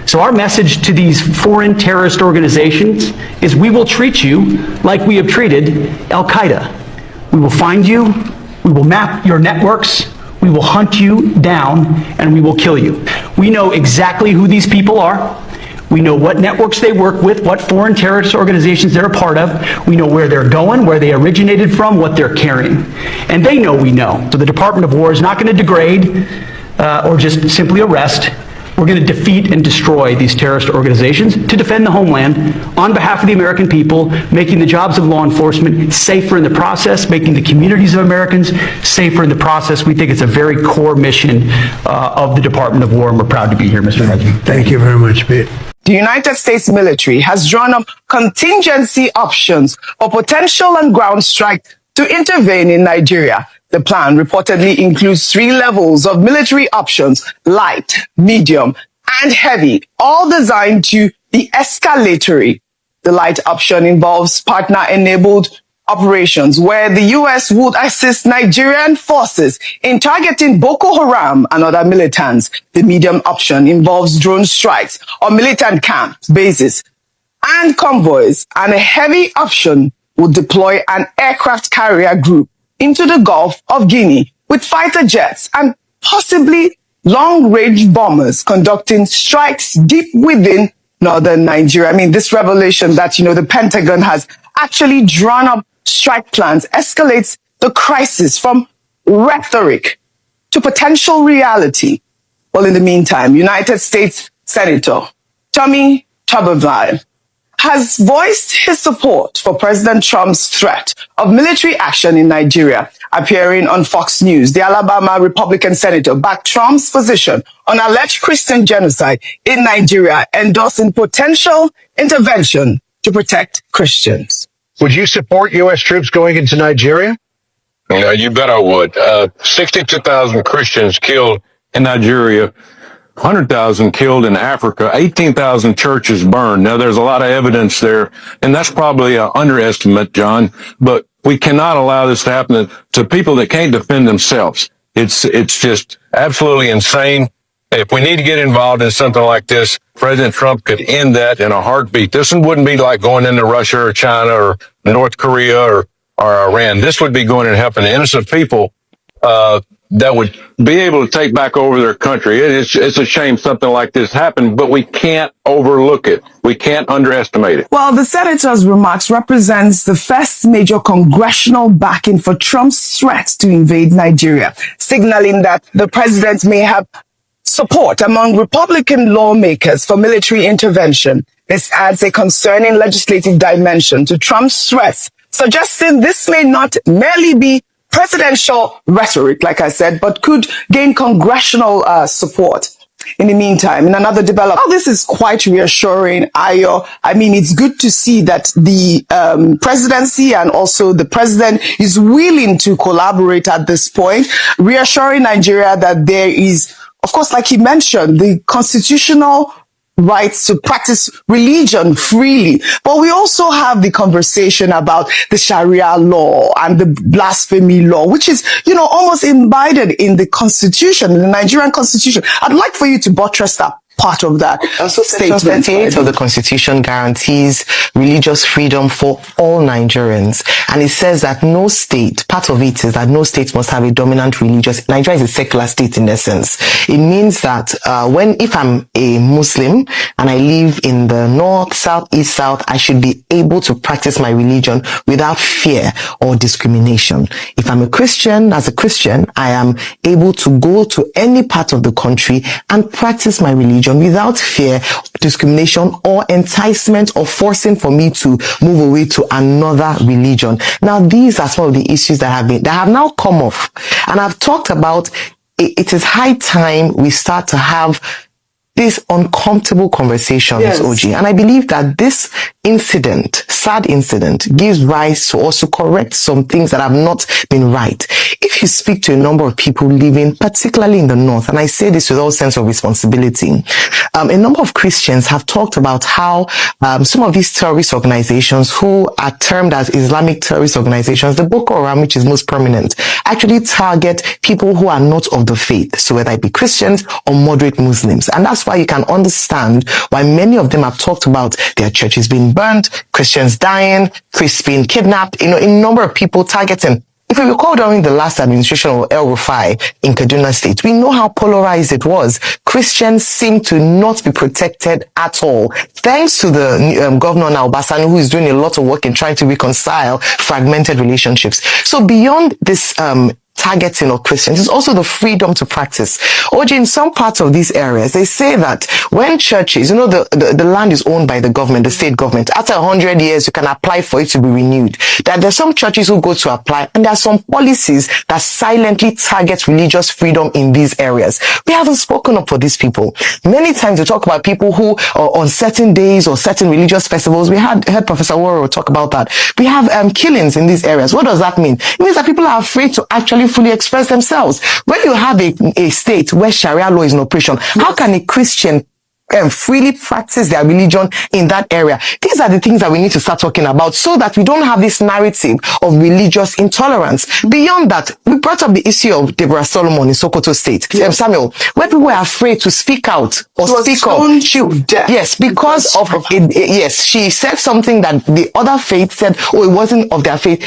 So our message to these foreign terrorist organizations is we will treat you like we have treated Al-Qaeda. We will find you, we will map your networks, we will hunt you down, and we will kill you. We know exactly who these people are. We know what networks they work with, what foreign terrorist organizations they're a part of. We know where they're going, where they originated from, what they're carrying. And they know we know. So the Department of War is not going to degrade or just simply arrest. We're going to defeat and destroy these terrorist organizations to defend the homeland on behalf of the American people, making the jobs of law enforcement safer in the process, making the communities of Americans safer in the process. We think it's a very core mission of the Department of War, and we're proud to be here, Mr. President. Thank you very much, Pete. The United States military has drawn up contingency options for potential and ground strike to intervene in Nigeria. The plan reportedly includes 3 levels of military options: light, medium, and heavy, all designed to be escalatory. The light option involves partner-enabled operations where the U.S. would assist Nigerian forces in targeting Boko Haram and other militants. The medium option involves drone strikes on militant camps, bases, and convoys. And a heavy option would deploy an aircraft carrier group into the Gulf of Guinea with fighter jets and possibly long-range bombers conducting strikes deep within northern Nigeria. I mean, this revelation that, the Pentagon has actually drawn up strike plans escalates the crisis from rhetoric to potential reality. Well, in the meantime, United States Senator Tommy Tuberville has voiced his support for President Trump's threat of military action in Nigeria. Appearing on Fox News, the Alabama Republican senator backed Trump's position on alleged Christian genocide in Nigeria, endorsing potential intervention to protect Christians. Would you support U.S. troops going into Nigeria? Yeah, you bet I would. 62,000 Christians killed in Nigeria, 100,000 killed in Africa, 18,000 churches burned. Now, there's a lot of evidence there, and that's probably an underestimate, John, but we cannot allow this to happen to people that can't defend themselves. It's just absolutely insane. If we need to get involved in something like this, President Trump could end that in a heartbeat. This one wouldn't be like going into Russia or China or North Korea or Iran. This would be going and helping innocent people that would be able to take back over their country. It's a shame something like this happened, but we can't overlook it. We can't underestimate it. Well, the senator's remarks represents the first major congressional backing for Trump's threat to invade Nigeria, signaling that the president may have support among Republican lawmakers for military intervention. This adds a concerning legislative dimension to Trump's threats, suggesting this may not merely be presidential rhetoric, like I said, but could gain congressional support. In the meantime, in another development, this is quite reassuring, Ayo. I mean, it's good to see that the presidency and also the president is willing to collaborate at this point, reassuring Nigeria that there is, of course, like he mentioned, the constitutional rights to practice religion freely. But we also have the conversation about the Sharia law and the blasphemy law, which is, almost embedded in the constitution, in the Nigerian constitution. I'd like for you to buttress that part of that also, statement. Section 38 of the Constitution guarantees religious freedom for all Nigerians. And it says that no state, part of it is that no state must have a dominant religious. Nigeria is a secular state in essence. It means that if I'm a Muslim and I live in the north, south, east, south, I should be able to practice my religion without fear or discrimination. If I'm a Christian, as a Christian, I am able to go to any part of the country and practice my religion without fear, discrimination, or enticement or forcing for me to move away to another religion. Now, these are some of the issues that have now come off. And I've talked about it is high time we start to have these uncomfortable conversations, yes. OG. And I believe that this incident, sad incident, gives rise to also correct some things that have not been right. If you speak to a number of people living, particularly in the north, and I say this with all sense of responsibility, a number of Christians have talked about how some of these terrorist organizations who are termed as Islamic terrorist organizations, the Boko Haram, which is most prominent, actually target people who are not of the faith. So whether it be Christians or moderate Muslims. And that's why you can understand why many of them have talked about their churches being burned, Christians dying, Christians being kidnapped, a number of people targeting. If you recall during the last administration of El Rufai in Kaduna State, we know how polarized it was. Christians seem to not be protected at all. Thanks to the governor now, Basanu, who is doing a lot of work in trying to reconcile fragmented relationships. So beyond this targeting of Christians, it's also the freedom to practice. OJ, in some parts of these areas, they say that when churches, the land is owned by the government, the state government. After 100 years, you can apply for it to be renewed. That there's some churches who go to apply, and there are some policies that silently target religious freedom in these areas. We haven't spoken up for these people. Many times we talk about people who on certain days or certain religious festivals. We heard Professor Waro talk about that. We have killings in these areas. What does that mean? It means that people are afraid to actually fully express themselves. When you have a state where Sharia law is in operation, how can a Christian freely practice their religion in that area? These are the things that we need to start talking about so that we don't have this narrative of religious intolerance. Beyond that, we brought up the issue of Deborah Solomon in Sokoto State, Samuel, where people were afraid to speak out or speak up. Yes, because of yes, she said something that the other faith said, it wasn't of their faith.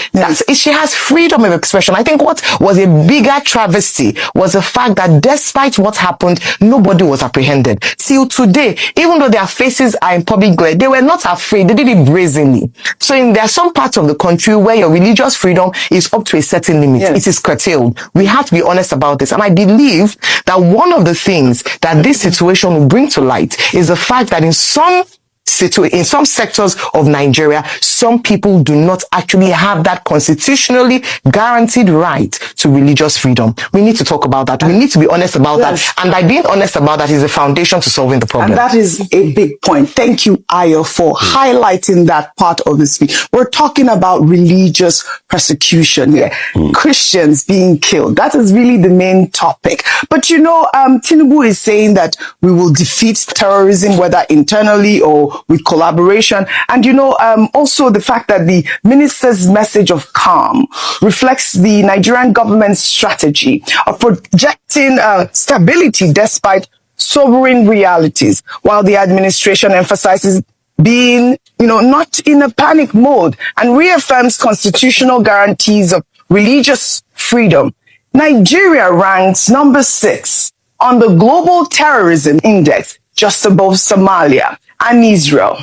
She has freedom of expression. I think what was a bigger travesty was the fact that despite what happened, nobody was apprehended. Till today, even though their faces are in public glare, they were not afraid. They did it brazenly. So there are some parts of the country where your religious freedom is up to a certain limit. Yes. It is curtailed. We have to be honest about this. And I believe that one of the things that this situation will bring to light is the fact that in some sectors of Nigeria, some people do not actually have that constitutionally guaranteed right to religious freedom. We need to talk about that. We need to be honest about that. And by being honest about that is the foundation to solving the problem. And that is a big point. Thank you, Ayo, for highlighting that part of the speech. We're talking about religious persecution here. Christians being killed. That is really the main topic. But Tinubu is saying that we will defeat terrorism, whether internally or with collaboration. And also the fact that the minister's message of calm reflects the Nigerian government's strategy of projecting stability despite sobering realities, while the administration emphasizes being, not in a panic mode and reaffirms constitutional guarantees of religious freedom. Nigeria ranks number 6 on the Global Terrorism Index, just above Somalia and Israel.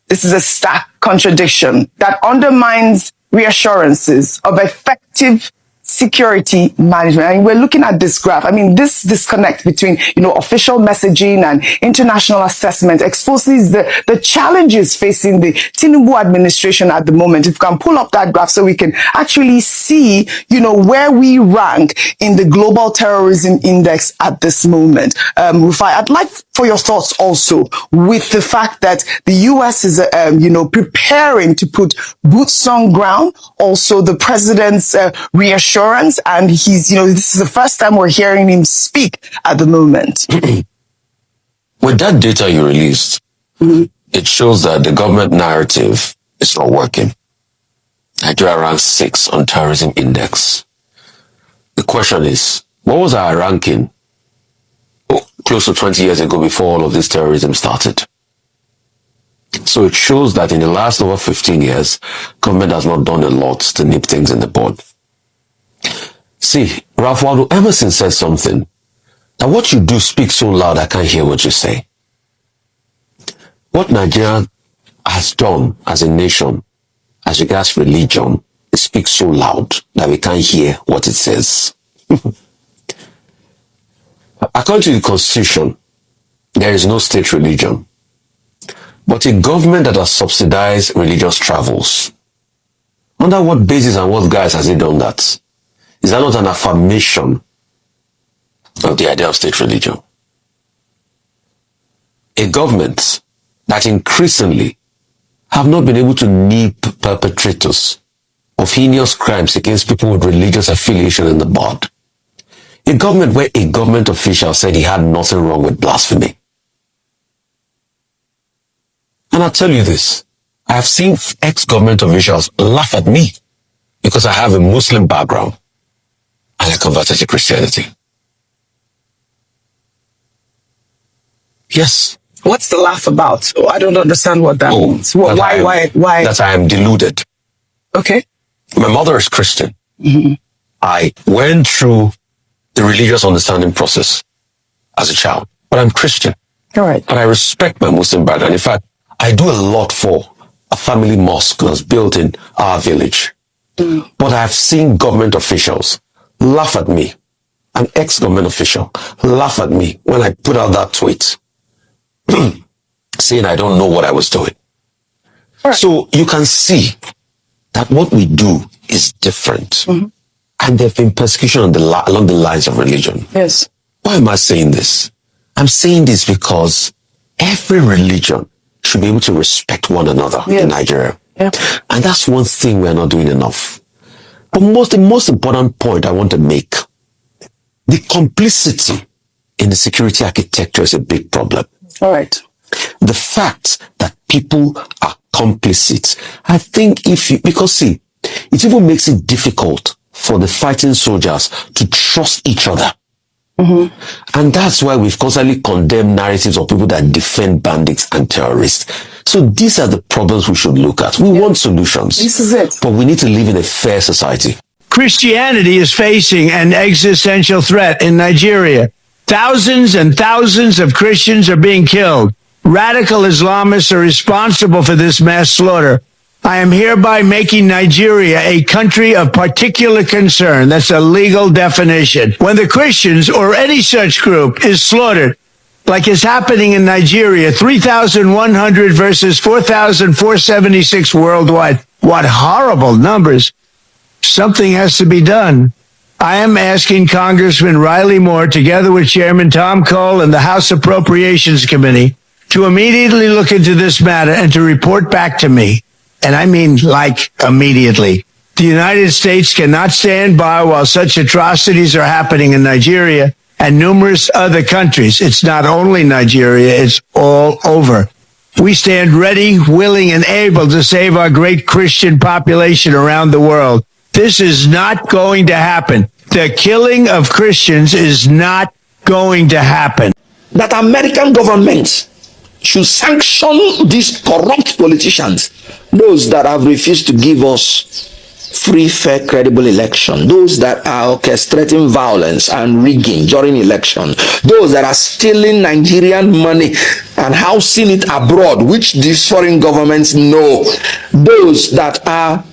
This is a stark contradiction that undermines reassurances of effective security management. And we're looking at this graph. This disconnect between, official messaging and international assessment exposes the challenges facing the Tinubu administration at the moment. If you can pull up that graph so we can actually see, where we rank in the Global Terrorism Index at this moment. Rufai, I'd like for your thoughts also with the fact that the U.S. is, preparing to put boots on ground. Also, the president's reassurance, and he's, this is the first time we're hearing him speak at the moment. With that data you released, it shows that the government narrative is not working. Nigeria ranks 6 on terrorism index. The question is, what was our ranking close to 20 years ago before all of this terrorism started? So it shows that in the last over 15 years, government has not done a lot to nip things in the bud. See, Ralph Waldo Emerson said something, that what you do speaks so loud I can't hear what you say. What Nigeria has done as a nation, as regards religion, it speaks so loud that we can't hear what it says. According to the Constitution, there is no state religion. But a government that has subsidized religious travels, under what basis and what guise has it done that? Is that not an affirmation of the idea of state religion? A government that increasingly have not been able to nip perpetrators of heinous crimes against people with religious affiliation in the bud. A government where a government official said he had nothing wrong with blasphemy. And I'll tell you this, I have seen ex-government officials laugh at me because I have a Muslim background and I converted to Christianity. Yes. What's the laugh about? Oh, I don't understand what that means. Why? That I am deluded. Okay. My mother is Christian. Mm-hmm. I went through the religious understanding process as a child, but I'm Christian. All right. And I respect my Muslim background. In fact, I do a lot for a family mosque that's built in our village. Mm. But I've seen government officials laugh at me, an ex-government official, laugh at me when I put out that tweet saying I don't know what I was doing. Right. So you can see that what we do is different. Mm-hmm. And there have been persecution along the lines of religion. Yes. Why am I saying this? I'm saying this because every religion should be able to respect one another in Nigeria. Yeah. And that's one thing we're not doing enough. But the most important point I want to make, the complicity in the security architecture is a big problem. All right. The fact that people are complicit, I think because see, it even makes it difficult for the fighting soldiers to trust each other. Mm-hmm. And that's why we've constantly condemned narratives of people that defend bandits and terrorists. So these are the problems we should look at. We want solutions. This is it. But we need to live in a fair society. Christianity is facing an existential threat in Nigeria. Thousands and thousands of Christians are being killed. Radical Islamists are responsible for this mass slaughter. I am hereby making Nigeria a country of particular concern. That's a legal definition. When the Christians or any such group is slaughtered, like is happening in Nigeria, 3,100 versus 4,476 worldwide. What horrible numbers. Something has to be done. I am asking Congressman Riley Moore, together with Chairman Tom Cole and the House Appropriations Committee, to immediately look into this matter and to report back to me. And I mean, like, immediately. The United States cannot stand by while such atrocities are happening in Nigeria and numerous other countries. It's not only Nigeria, it's all over. We stand ready, willing, and able to save our great Christian population around the world. This is not going to happen. The killing of Christians is not going to happen. That American government should sanction these corrupt politicians, those that have refused to give us free, fair, credible election, those that are orchestrating violence and rigging during election, those that are stealing Nigerian money and housing it abroad, which these foreign governments know, those that are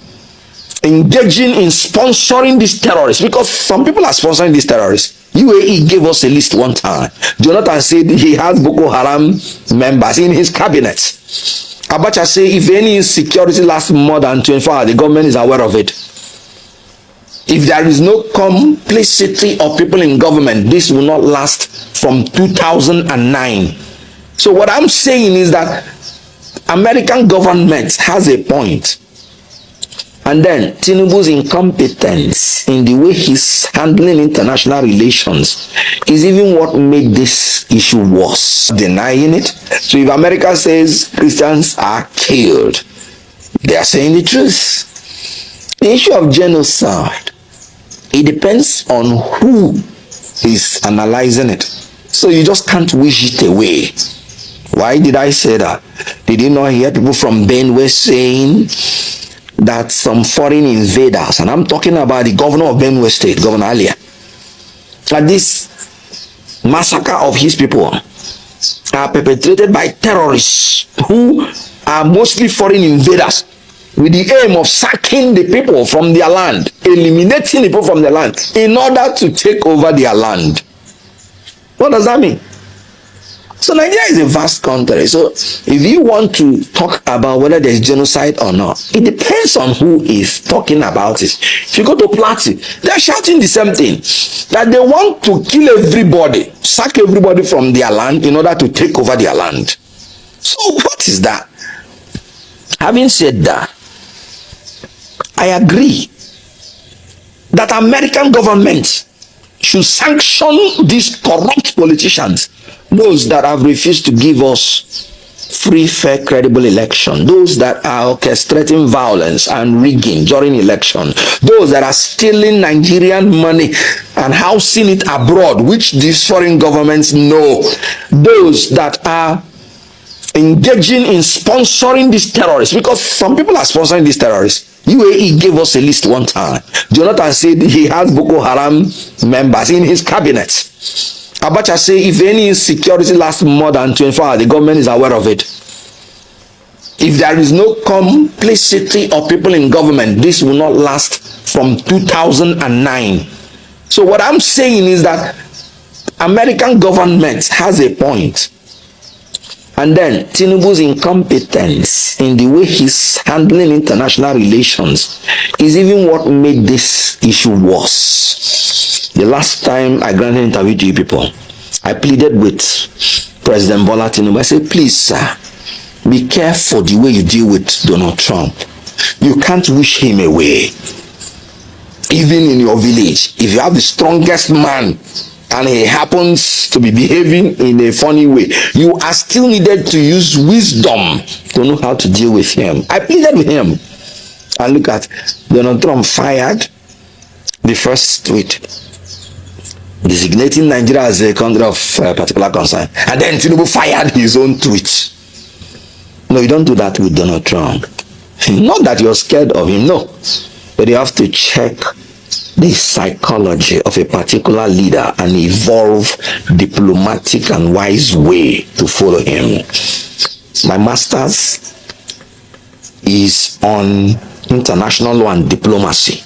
engaging in sponsoring these terrorists, because some people are sponsoring these terrorists. UAE gave us a list one time. Jonathan said he has Boko Haram members in his cabinet. Abacha said if any insecurity lasts more than 24 hours, the government is aware of it. If there is no complicity of people in government, this will not last from 2009. So what I'm saying is that American government has a point. And then Tinubu's incompetence in the way he's handling international relations is even what made this issue worse. Denying it. So if America says Christians are killed, they are saying the truth. The issue of genocide, it depends on who is analyzing it. So you just can't wish it away. Why did I say that? Did you not hear people from Benue saying that some foreign invaders, and I'm talking about the governor of Benue State, Governor Alia, that this massacre of his people are perpetrated by terrorists who are mostly foreign invaders with the aim of sacking the people from their land, eliminating the people from their land in order to take over their land. What does that mean? So Nigeria is a vast country. So if you want to talk about whether there's genocide or not, it depends on who is talking about it. If you go to Plateau, they're shouting the same thing, that they want to kill everybody, sack everybody from their land in order to take over their land. So what is that? Having said that, I agree that American government should sanction these corrupt politicians, those that have refused to give us free, fair, credible election, those that are orchestrating violence and rigging during election, those that are stealing Nigerian money and housing it abroad, which these foreign governments know, those that are engaging in sponsoring these terrorists, because some people are sponsoring these terrorists. UAE gave us a list one time. Jonathan said he has Boko Haram members in his cabinet. Abacha said if any insecurity lasts more than 24 hours, the government is aware of it. If there is no complicity of people in government, this will not last from 2009. So what I'm saying is that American government has a point. And then Tinubu's incompetence in the way he's handling international relations is even what made this issue worse. The last time I granted an interview to you people, I pleaded with President Bola Tinubu. I said, please, sir, be careful the way you deal with Donald Trump. You can't wish him away. Even in your village, if you have the strongest man and he happens to be behaving in a funny way, you are still needed to use wisdom to know how to deal with him. I pleaded with him. And look at Donald Trump fired the first tweet designating Nigeria as a country of particular concern. And then Tinubu fired his own tweet. No, you don't do that with Donald Trump. Not that you're scared of him, no. But you have to check the psychology of a particular leader and evolve diplomatic and wise way to follow him. My master's is on international law and diplomacy.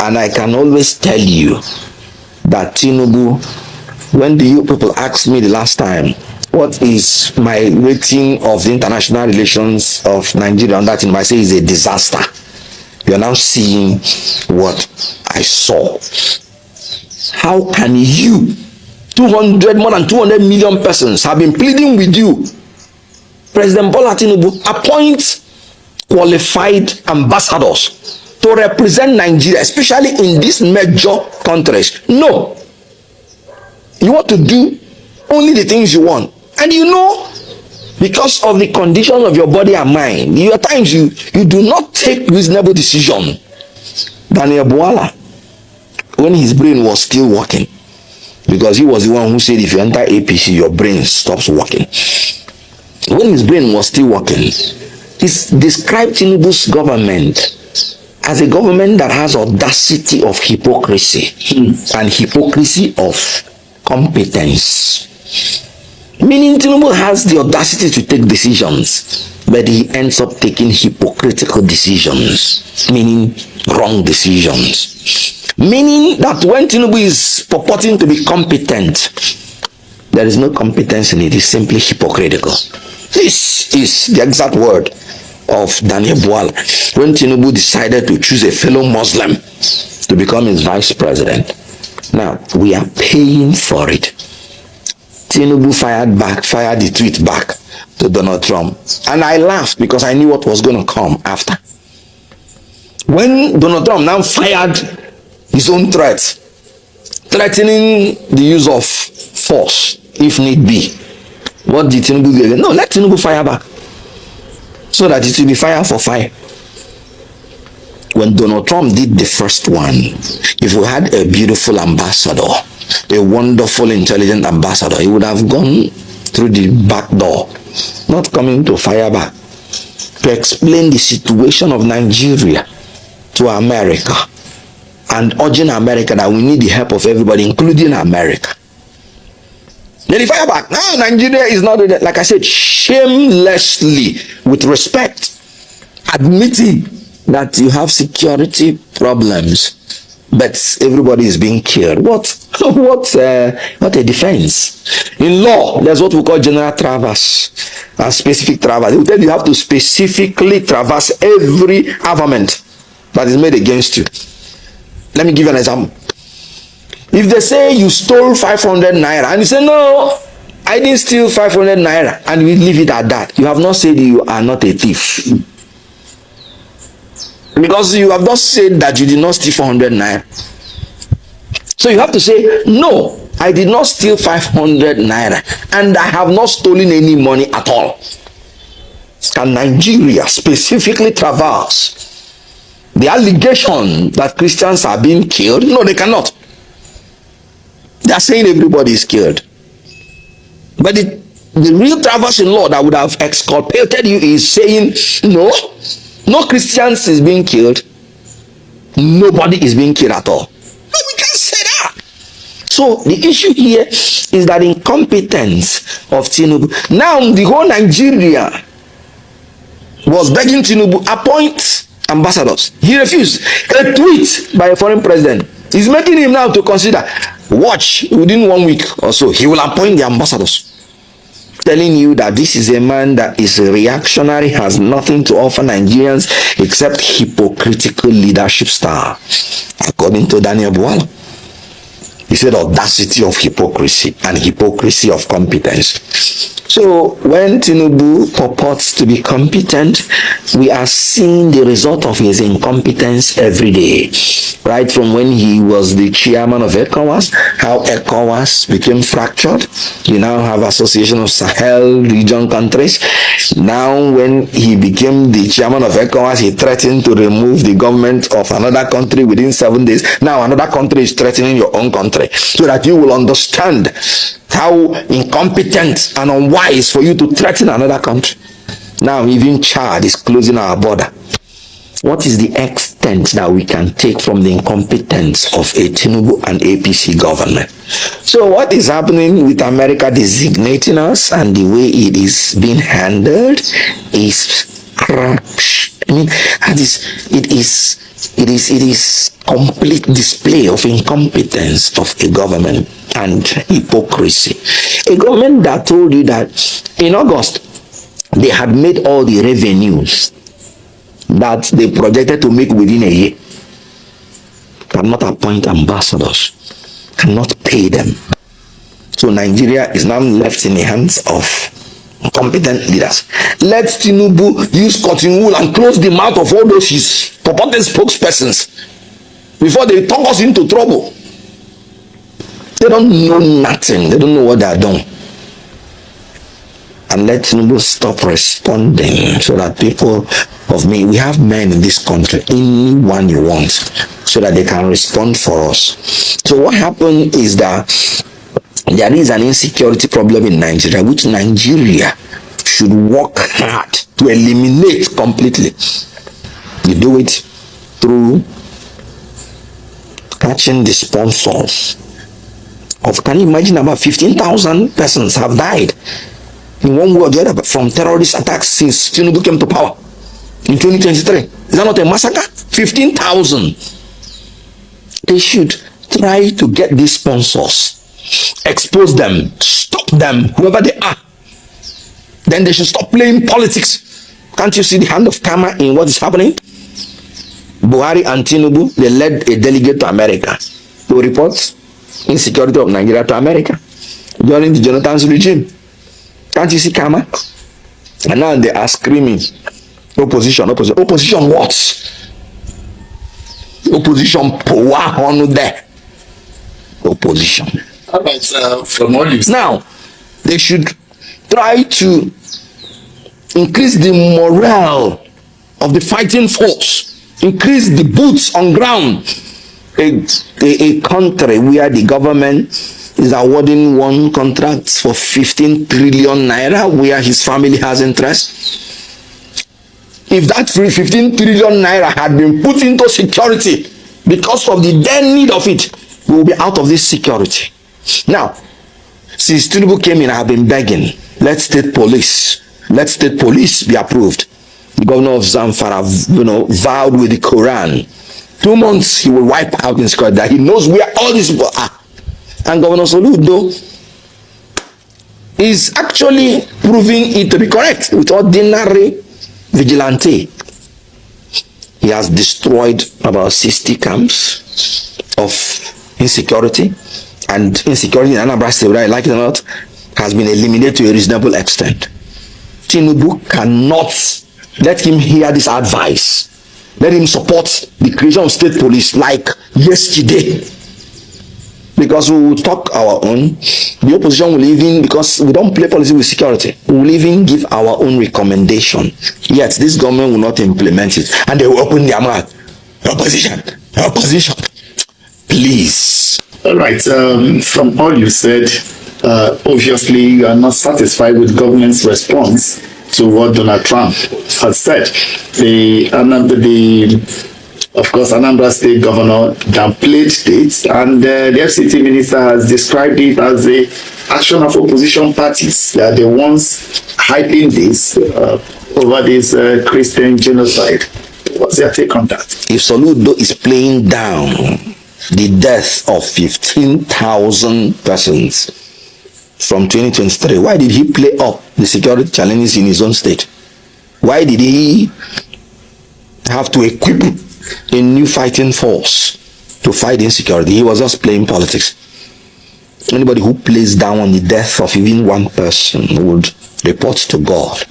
And I can always tell you that Tinubu, when you people asked me the last time, what is my rating of the international relations of Nigeria on that thing, I say is a disaster. You are now seeing what I saw. How can you, more than 200 million persons have been pleading with you, President Bola Tinubu, appoint qualified ambassadors to represent Nigeria, especially in these major countries? No. You want to do only the things you want. And you know, because of the condition of your body and mind, at times you do not take reasonable decision. Daniel Bwala, when his brain was still working, because he was the one who said if you enter APC, your brain stops working. When his brain was still working, he described Tinubu's government as a government that has audacity of hypocrisy and hypocrisy of competence. Meaning Tinubu has the audacity to take decisions, but he ends up taking hypocritical decisions, meaning wrong decisions. Meaning that when Tinubu is purporting to be competent, there is no competence in it, it's simply hypocritical. This is the exact word of Daniel Bwala when Tinubu decided to choose a fellow Muslim to become his vice president. Now, we are paying for it. Tinubu fired the tweet back to Donald Trump. And I laughed because I knew what was going to come after. When Donald Trump now fired his own threats, threatening the use of force if need be, what did Tinubu do? No, let Tinubu fire back, so that it will be fire for fire. When Donald Trump did the first one, if we had a beautiful ambassador, a wonderful, intelligent ambassador, he would have gone through the back door, not coming to fire back, to explain the situation of Nigeria to America and urging America that we need the help of everybody, including America. Then he fire back. No, Nigeria is not, like I said, shamelessly, with respect, admitting that you have security problems, but everybody is being killed. What a defense. In law, there's what we call general traverse and specific traverse. They will tell you have to specifically traverse every armament that is made against you. Let me give you an example. If they say you stole 500 naira and you say, no, I didn't steal 500 naira, and we leave it at that. You have not said you are not a thief. Because you have not said that you did not steal 400 naira. So you have to say, no, I did not steal 500 naira, and I have not stolen any money at all. Can Nigeria specifically traverse the allegation that Christians are being killed? No, they cannot. They are saying everybody is killed. But the real traverse in law that would have exculpated you is saying, no Christians is being killed. Nobody is being killed at all. No, we can't say that. So the issue here is that incompetence of Tinubu. Now the whole Nigeria was begging Tinubu, appoint ambassadors. He refused. A tweet by a foreign president is making him now to consider, watch, within 1 week or so, he will appoint the ambassadors. Telling you that this is a man that is reactionary, has nothing to offer Nigerians except hypocritical leadership style. According to Daniel Buwala, he said audacity of hypocrisy and hypocrisy of competence. So when Tinubu purports to be competent, we are seeing the result of his incompetence every day. Right from when he was the chairman of ECOWAS, how ECOWAS became fractured. You now have Association of Sahel region countries. Now when he became the chairman of ECOWAS, he threatened to remove the government of another country within 7 days. Now another country is threatening your own country, so that you will understand how incompetent and unwise for you to threaten another country. Now even Chad is closing our border. What is the extent that we can take from the incompetence of a Tinubu and APC government? So what is happening with America designating us and the way it is being handled is crash. I mean, it is complete display of incompetence of a government and hypocrisy. A government that told you that in August they had made all the revenues that they projected to make within a year, cannot appoint ambassadors, cannot pay them. So Nigeria is now left in the hands of competent leaders. Let Tinubu use cotton wool and close the mouth of all those his purported spokespersons before they talk us into trouble. They don't know nothing. They don't know what they are doing. And let Tinubu stop responding so that people of me, we have men in this country, anyone you want, so that they can respond for us. So what happened is that there is an insecurity problem in Nigeria, which Nigeria should work hard to eliminate completely. You do it through catching the sponsors of, can you imagine, about 15,000 persons have died in one way or the other from terrorist attacks since Tinubu came to power in 2023. Is that not a massacre? 15,000. They should try to get these sponsors, expose them, stop them, whoever they are. Then they should stop playing politics. Can't you see the hand of karma in what is happening? Buhari and Tinubu, they led a delegate to America to report insecurity of Nigeria to America during the Jonathan's regime. Can't you see karma? And now they are screaming, opposition. Opposition what? Opposition power on there. Opposition. How about from all you now, they should try to increase the morale of the fighting force, increase the boots on ground. A country where the government is awarding one contract for 15 trillion naira, where his family has interest. If that 15 trillion naira had been put into security because of the dire need of it, we will be out of this security. Now, since Tinubu came in, I have been begging, let state police be approved. The governor of Zamfara, vowed with the Quran, 2 months he will wipe out insecurity, that he knows where all these people are. And Governor Soludo is actually proving it to be correct with ordinary vigilante. He has destroyed about 60 camps of insecurity, and insecurity in Anambra State, whether I like it or not, has been eliminated to a reasonable extent. Tinubu cannot let him hear this advice. Let him support the creation of state police like yesterday. Because we will talk our own. The opposition will even, because we don't play policy with security, we will even give our own recommendation. Yet this government will not implement it. And they will open their mouth. Opposition. Please. All right. From all you said, obviously you are not satisfied with government's response to what Donald Trump has said. Of course, Anambra State Governor downplayed it, and the FCT Minister has described it as the action of opposition parties. They are the ones hyping this over this Christian genocide. What's your take on that? If Soludo is playing down the death of 15,000 persons from 2023, why did he play up the security challenges in his own state? Why did he have to equip a new fighting force to fight insecurity? He was just playing politics. Anybody who plays down on the death of even one person would report to God.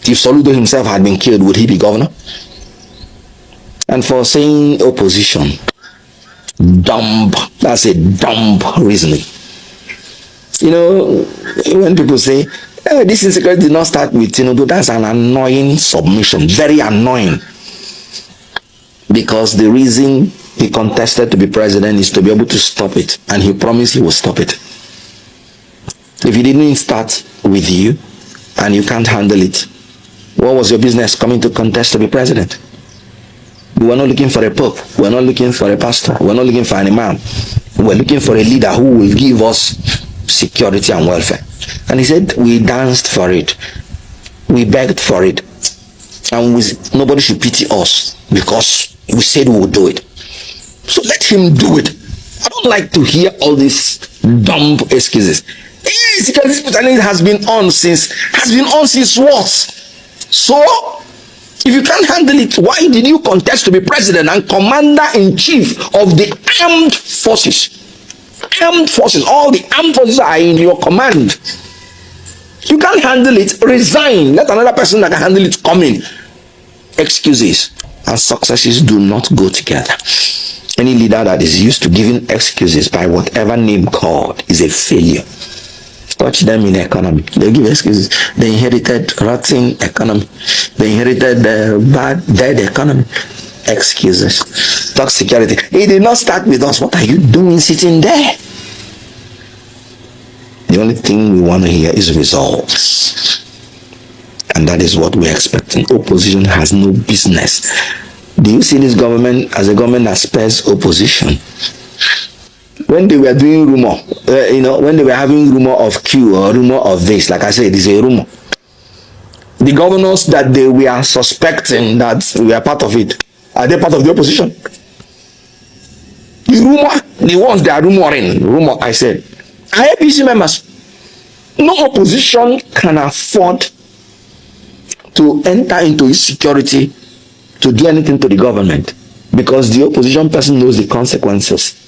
If Soludo himself had been killed, would he be governor? And for saying opposition, dumb, that's a dumb reasoning. You know, when people say, this insecurity did not start with Tinubu, that's an annoying submission, very annoying. Because the reason he contested to be president is to be able to stop it, and he promised he will stop it. If he didn't start with you, and you can't handle it, what was your business coming to contest to be president? We were not looking for a pope, we were not looking for a pastor, we were not looking for an imam. We were looking for a leader who will give us security and welfare. And he said, we danced for it, we begged for it, and nobody should pity us because we said we would do it. So let him do it. I don't like to hear all these dumb excuses. Security has been on since what? So if you can't handle it, why did you contest to be president and commander-in-chief of the armed forces? Armed forces, all the armed forces are in your command. You can't handle it, resign. Let another person that can handle it come in. Excuses and successes do not go together. Any leader that is used to giving excuses by whatever name called is a failure. Touch them in economy. They give excuses. They inherited rotten economy. They inherited bad, dead economy. Excuses. Talk security. It did not start with us. What are you doing sitting there? The only thing we want to hear is results. And that is what we're expecting. Opposition has no business. Do you see this government as a government that spares opposition? When they were doing rumor, when they were having rumor of Q or rumor of this, like I said, it is a rumor. The governors that they were suspecting that we are part of it, are they part of the opposition? The rumor, the ones that are rumor, I said, are APC members. No opposition can afford to enter into insecurity to do anything to the government, because the opposition person knows the consequences.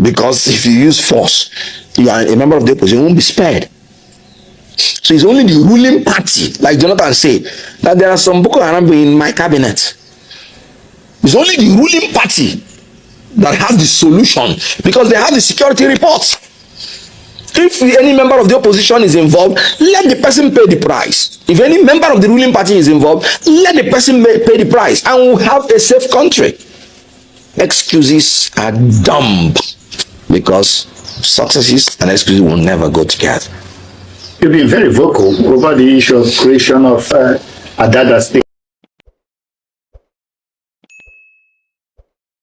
Because if you use force, you are a member of the opposition, you won't be spared. So it's only the ruling party, like Jonathan said, that there are some Boko Haram in my cabinet. It's only the ruling party that has the solution, because they have the security reports. If any member of the opposition is involved, let the person pay the price. If any member of the ruling party is involved, let the person pay the price, and we'll have a safe country. Excuses are dumb, because successes and excuses will never go together. You've been very vocal over the issue of creation of a data state.